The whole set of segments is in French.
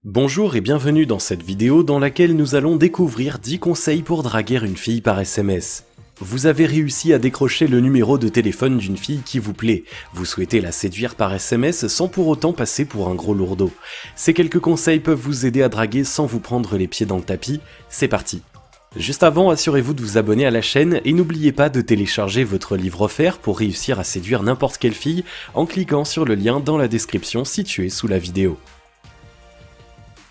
Bonjour et bienvenue dans cette vidéo dans laquelle nous allons découvrir 10 conseils pour draguer une fille par SMS. Vous avez réussi à décrocher le numéro de téléphone d'une fille qui vous plaît. Vous souhaitez la séduire par SMS sans pour autant passer pour un gros lourdeau. Ces quelques conseils peuvent vous aider à draguer sans vous prendre les pieds dans le tapis. C'est parti! Juste avant, assurez-vous de vous abonner à la chaîne et n'oubliez pas de télécharger votre livre offert pour réussir à séduire n'importe quelle fille en cliquant sur le lien dans la description située sous la vidéo.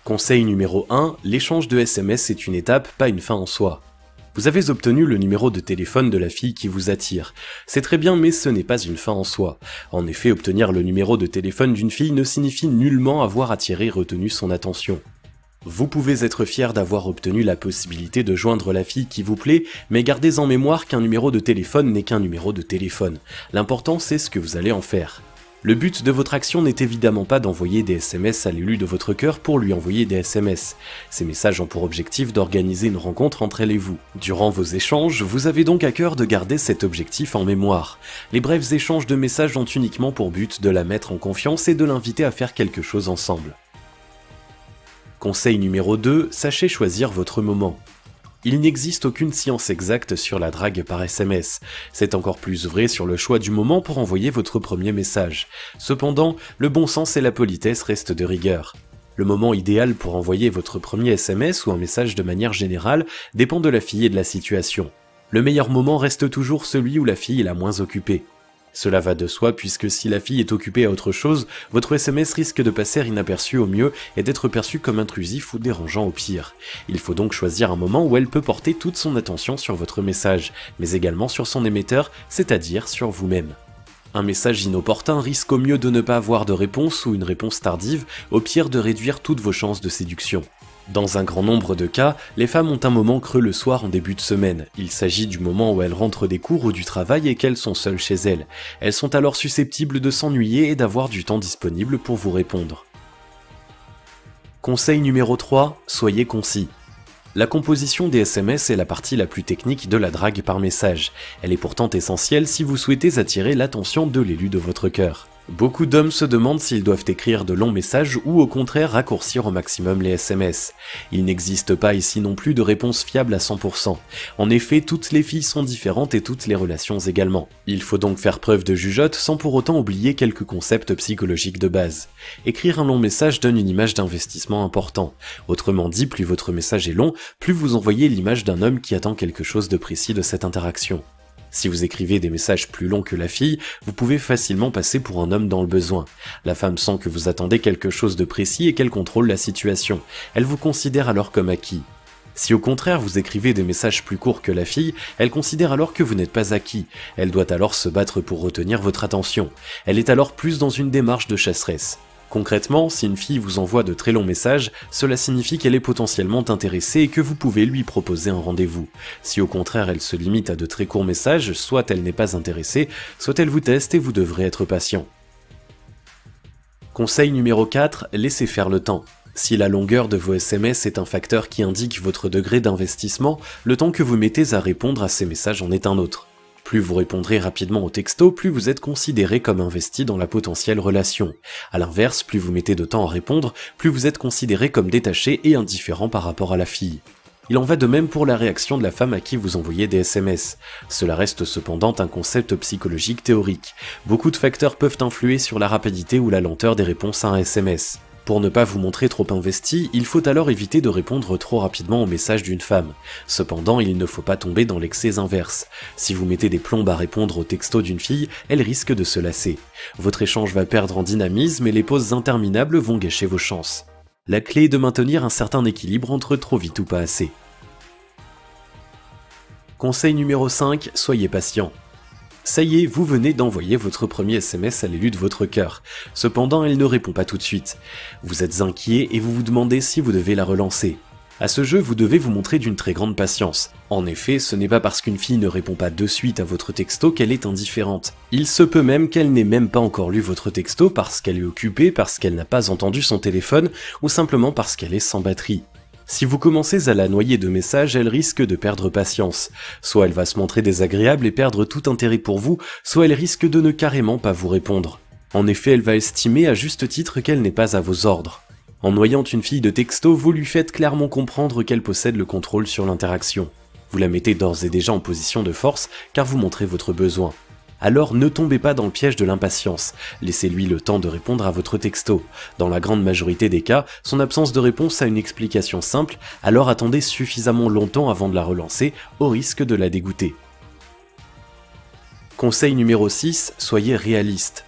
Conseil numéro 1, l'échange de SMS est une étape, pas une fin en soi. Vous avez obtenu le numéro de téléphone de la fille qui vous attire. C'est très bien, mais ce n'est pas une fin en soi. En effet, obtenir le numéro de téléphone d'une fille ne signifie nullement avoir attiré et retenu son attention. Vous pouvez être fier d'avoir obtenu la possibilité de joindre la fille qui vous plaît, mais gardez en mémoire qu'un numéro de téléphone n'est qu'un numéro de téléphone. L'important, c'est ce que vous allez en faire. Le but de votre action n'est évidemment pas d'envoyer des SMS à l'élu de votre cœur pour lui envoyer des SMS. Ces messages ont pour objectif d'organiser une rencontre entre elle et vous. Durant vos échanges, vous avez donc à cœur de garder cet objectif en mémoire. Les brefs échanges de messages ont uniquement pour but de la mettre en confiance et de l'inviter à faire quelque chose ensemble. Conseil numéro 2, sachez choisir votre moment. Il n'existe aucune science exacte sur la drague par SMS. C'est encore plus vrai sur le choix du moment pour envoyer votre premier message. Cependant, le bon sens et la politesse restent de rigueur. Le moment idéal pour envoyer votre premier SMS ou un message de manière générale dépend de la fille et de la situation. Le meilleur moment reste toujours celui où la fille est la moins occupée. Cela va de soi puisque si la fille est occupée à autre chose, votre SMS risque de passer inaperçu au mieux et d'être perçu comme intrusif ou dérangeant au pire. Il faut donc choisir un moment où elle peut porter toute son attention sur votre message, mais également sur son émetteur, c'est-à-dire sur vous-même. Un message inopportun risque au mieux de ne pas avoir de réponse ou une réponse tardive, au pire de réduire toutes vos chances de séduction. Dans un grand nombre de cas, les femmes ont un moment creux le soir en début de semaine. Il s'agit du moment où elles rentrent des cours ou du travail et qu'elles sont seules chez elles. Elles sont alors susceptibles de s'ennuyer et d'avoir du temps disponible pour vous répondre. Conseil numéro 3, soyez concis. La composition des SMS est la partie la plus technique de la drague par message. Elle est pourtant essentielle si vous souhaitez attirer l'attention de l'élu de votre cœur. Beaucoup d'hommes se demandent s'ils doivent écrire de longs messages ou au contraire raccourcir au maximum les SMS. Il n'existe pas ici non plus de réponse fiable à 100%. En effet, toutes les filles sont différentes et toutes les relations également. Il faut donc faire preuve de jugeote sans pour autant oublier quelques concepts psychologiques de base. Écrire un long message donne une image d'investissement important. Autrement dit, plus votre message est long, plus vous envoyez l'image d'un homme qui attend quelque chose de précis de cette interaction. Si vous écrivez des messages plus longs que la fille, vous pouvez facilement passer pour un homme dans le besoin. La femme sent que vous attendez quelque chose de précis et qu'elle contrôle la situation. Elle vous considère alors comme acquis. Si au contraire vous écrivez des messages plus courts que la fille, elle considère alors que vous n'êtes pas acquis. Elle doit alors se battre pour retenir votre attention. Elle est alors plus dans une démarche de chasseresse. Concrètement, si une fille vous envoie de très longs messages, cela signifie qu'elle est potentiellement intéressée et que vous pouvez lui proposer un rendez-vous. Si au contraire elle se limite à de très courts messages, soit elle n'est pas intéressée, soit elle vous teste et vous devrez être patient. Conseil numéro 4, laissez faire le temps. Si la longueur de vos SMS est un facteur qui indique votre degré d'investissement, le temps que vous mettez à répondre à ces messages en est un autre. Plus vous répondrez rapidement au texto, plus vous êtes considéré comme investi dans la potentielle relation. A l'inverse, plus vous mettez de temps à répondre, plus vous êtes considéré comme détaché et indifférent par rapport à la fille. Il en va de même pour la réaction de la femme à qui vous envoyez des SMS. Cela reste cependant un concept psychologique théorique. Beaucoup de facteurs peuvent influer sur la rapidité ou la lenteur des réponses à un SMS. Pour ne pas vous montrer trop investi, il faut alors éviter de répondre trop rapidement au message d'une femme. Cependant, il ne faut pas tomber dans l'excès inverse. Si vous mettez des plombes à répondre au texto d'une fille, elle risque de se lasser. Votre échange va perdre en dynamisme et les pauses interminables vont gâcher vos chances. La clé est de maintenir un certain équilibre entre trop vite ou pas assez. Conseil numéro 5, soyez patient. Ça y est, vous venez d'envoyer votre premier SMS à l'élu de votre cœur. Cependant, elle ne répond pas tout de suite. Vous êtes inquiet et vous vous demandez si vous devez la relancer. À ce jeu, vous devez vous montrer d'une très grande patience. En effet, ce n'est pas parce qu'une fille ne répond pas de suite à votre texto qu'elle est indifférente. Il se peut même qu'elle n'ait même pas encore lu votre texto parce qu'elle est occupée, parce qu'elle n'a pas entendu son téléphone, ou simplement parce qu'elle est sans batterie. Si vous commencez à la noyer de messages, elle risque de perdre patience. Soit elle va se montrer désagréable et perdre tout intérêt pour vous, soit elle risque de ne carrément pas vous répondre. En effet, elle va estimer à juste titre qu'elle n'est pas à vos ordres. En noyant une fille de texto, vous lui faites clairement comprendre qu'elle possède le contrôle sur l'interaction. Vous la mettez d'ores et déjà en position de force car vous montrez votre besoin. Alors ne tombez pas dans le piège de l'impatience, laissez-lui le temps de répondre à votre texto. Dans la grande majorité des cas, son absence de réponse a une explication simple, alors attendez suffisamment longtemps avant de la relancer, au risque de la dégoûter. Conseil numéro 6, soyez réaliste.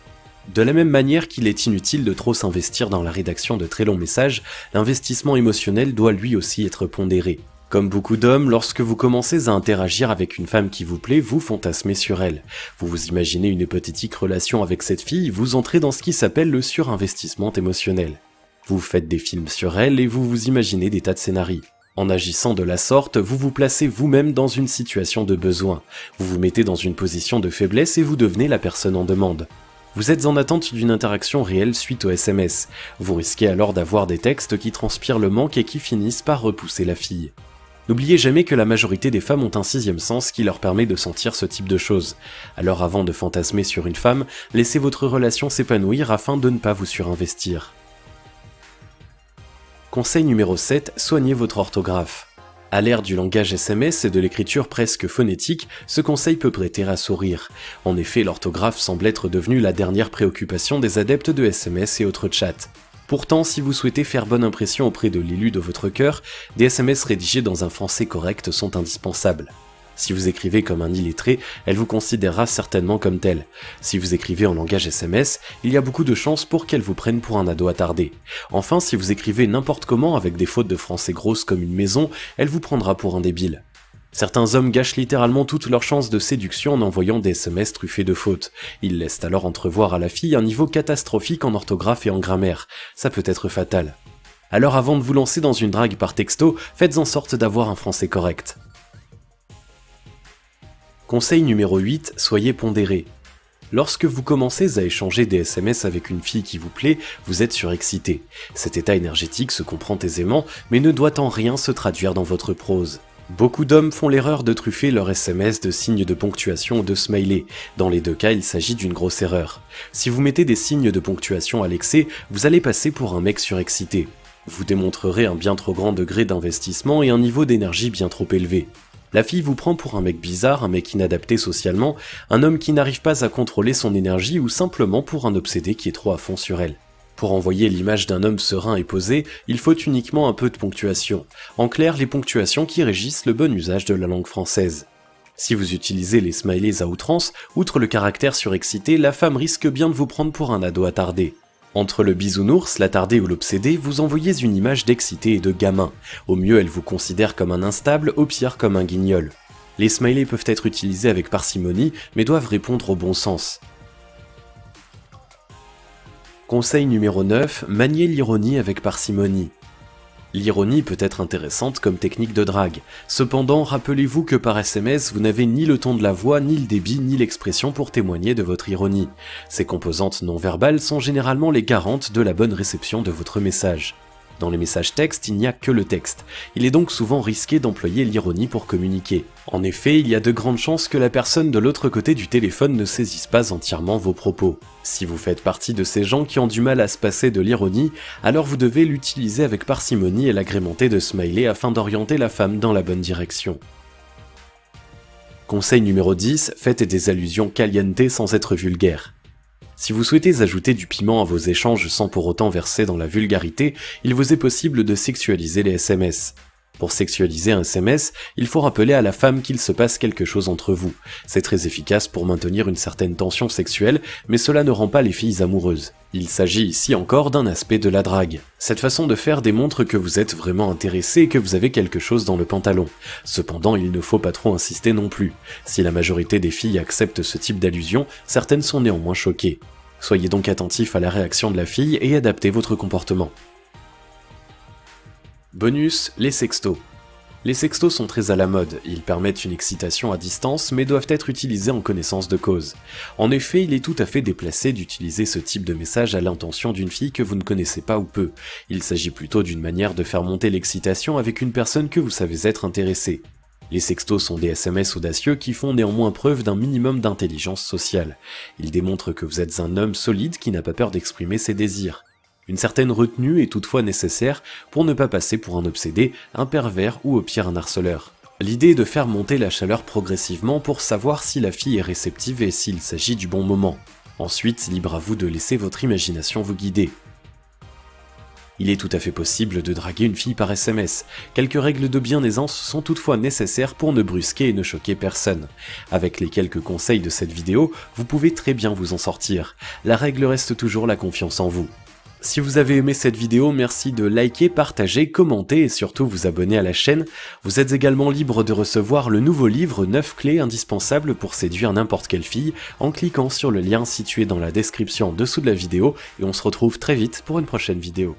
De la même manière qu'il est inutile de trop s'investir dans la rédaction de très longs messages, l'investissement émotionnel doit lui aussi être pondéré. Comme beaucoup d'hommes, lorsque vous commencez à interagir avec une femme qui vous plaît, vous fantasmez sur elle. Vous vous imaginez une hypothétique relation avec cette fille, vous entrez dans ce qui s'appelle le surinvestissement émotionnel. Vous faites des films sur elle et vous vous imaginez des tas de scénarios. En agissant de la sorte, vous vous placez vous-même dans une situation de besoin. Vous vous mettez dans une position de faiblesse et vous devenez la personne en demande. Vous êtes en attente d'une interaction réelle suite au SMS. Vous risquez alors d'avoir des textes qui transpirent le manque et qui finissent par repousser la fille. N'oubliez jamais que la majorité des femmes ont un sixième sens qui leur permet de sentir ce type de choses. Alors avant de fantasmer sur une femme, laissez votre relation s'épanouir afin de ne pas vous surinvestir. Conseil numéro 7, soignez votre orthographe. À l'ère du langage SMS et de l'écriture presque phonétique, ce conseil peut prêter à sourire. En effet, l'orthographe semble être devenue la dernière préoccupation des adeptes de SMS et autres chats. Pourtant, si vous souhaitez faire bonne impression auprès de l'élu de votre cœur, des SMS rédigés dans un français correct sont indispensables. Si vous écrivez comme un illettré, elle vous considérera certainement comme tel. Si vous écrivez en langage SMS, il y a beaucoup de chances pour qu'elle vous prenne pour un ado attardé. Enfin, si vous écrivez n'importe comment avec des fautes de français grosses comme une maison, elle vous prendra pour un débile. Certains hommes gâchent littéralement toutes leurs chances de séduction en envoyant des SMS truffés de fautes. Ils laissent alors entrevoir à la fille un niveau catastrophique en orthographe et en grammaire. Ça peut être fatal. Alors avant de vous lancer dans une drague par texto, faites en sorte d'avoir un français correct. Conseil numéro 8, soyez pondéré. Lorsque vous commencez à échanger des SMS avec une fille qui vous plaît, vous êtes surexcité. Cet état énergétique se comprend aisément, mais ne doit en rien se traduire dans votre prose. Beaucoup d'hommes font l'erreur de truffer leur SMS de signes de ponctuation ou de smiley. Dans les deux cas, il s'agit d'une grosse erreur. Si vous mettez des signes de ponctuation à l'excès, vous allez passer pour un mec surexcité. Vous démontrerez un bien trop grand degré d'investissement et un niveau d'énergie bien trop élevé. La fille vous prend pour un mec bizarre, un mec inadapté socialement, un homme qui n'arrive pas à contrôler son énergie ou simplement pour un obsédé qui est trop à fond sur elle. Pour envoyer l'image d'un homme serein et posé, il faut uniquement un peu de ponctuation. En clair, les ponctuations qui régissent le bon usage de la langue française. Si vous utilisez les smileys à outrance, outre le caractère surexcité, la femme risque bien de vous prendre pour un ado attardé. Entre le bisounours, l'attardé ou l'obsédé, vous envoyez une image d'excité et de gamin. Au mieux, elle vous considère comme un instable, au pire comme un guignol. Les smileys peuvent être utilisés avec parcimonie, mais doivent répondre au bon sens. Conseil numéro 9, maniez l'ironie avec parcimonie. L'ironie peut être intéressante comme technique de drague. Cependant, rappelez-vous que par SMS, vous n'avez ni le ton de la voix, ni le débit, ni l'expression pour témoigner de votre ironie. Ces composantes non verbales sont généralement les garantes de la bonne réception de votre message. Dans les messages textes, il n'y a que le texte. Il est donc souvent risqué d'employer l'ironie pour communiquer. En effet, il y a de grandes chances que la personne de l'autre côté du téléphone ne saisisse pas entièrement vos propos. Si vous faites partie de ces gens qui ont du mal à se passer de l'ironie, alors vous devez l'utiliser avec parcimonie et l'agrémenter de smileys afin d'orienter la femme dans la bonne direction. Conseil numéro 10, faites des allusions caliente sans être vulgaire. Si vous souhaitez ajouter du piment à vos échanges sans pour autant verser dans la vulgarité, il vous est possible de sexualiser les SMS. Pour sexualiser un SMS, il faut rappeler à la femme qu'il se passe quelque chose entre vous. C'est très efficace pour maintenir une certaine tension sexuelle, mais cela ne rend pas les filles amoureuses. Il s'agit ici encore d'un aspect de la drague. Cette façon de faire démontre que vous êtes vraiment intéressé et que vous avez quelque chose dans le pantalon. Cependant, il ne faut pas trop insister non plus. Si la majorité des filles acceptent ce type d'allusion, certaines sont néanmoins choquées. Soyez donc attentif à la réaction de la fille et adaptez votre comportement. Bonus, les sextos. Les sextos sont très à la mode, ils permettent une excitation à distance mais doivent être utilisés en connaissance de cause. En effet, il est tout à fait déplacé d'utiliser ce type de message à l'intention d'une fille que vous ne connaissez pas ou peu. Il s'agit plutôt d'une manière de faire monter l'excitation avec une personne que vous savez être intéressé. Les sextos sont des SMS audacieux qui font néanmoins preuve d'un minimum d'intelligence sociale. Ils démontrent que vous êtes un homme solide qui n'a pas peur d'exprimer ses désirs. Une certaine retenue est toutefois nécessaire pour ne pas passer pour un obsédé, un pervers ou au pire un harceleur. L'idée est de faire monter la chaleur progressivement pour savoir si la fille est réceptive et s'il s'agit du bon moment. Ensuite, libre à vous de laisser votre imagination vous guider. Il est tout à fait possible de draguer une fille par SMS. Quelques règles de bienséance sont toutefois nécessaires pour ne brusquer et ne choquer personne. Avec les quelques conseils de cette vidéo, vous pouvez très bien vous en sortir. La règle reste toujours la confiance en vous. Si vous avez aimé cette vidéo, merci de liker, partager, commenter et surtout vous abonner à la chaîne. Vous êtes également libre de recevoir le nouveau livre 9 clés indispensables pour séduire n'importe quelle fille en cliquant sur le lien situé dans la description en dessous de la vidéo et on se retrouve très vite pour une prochaine vidéo.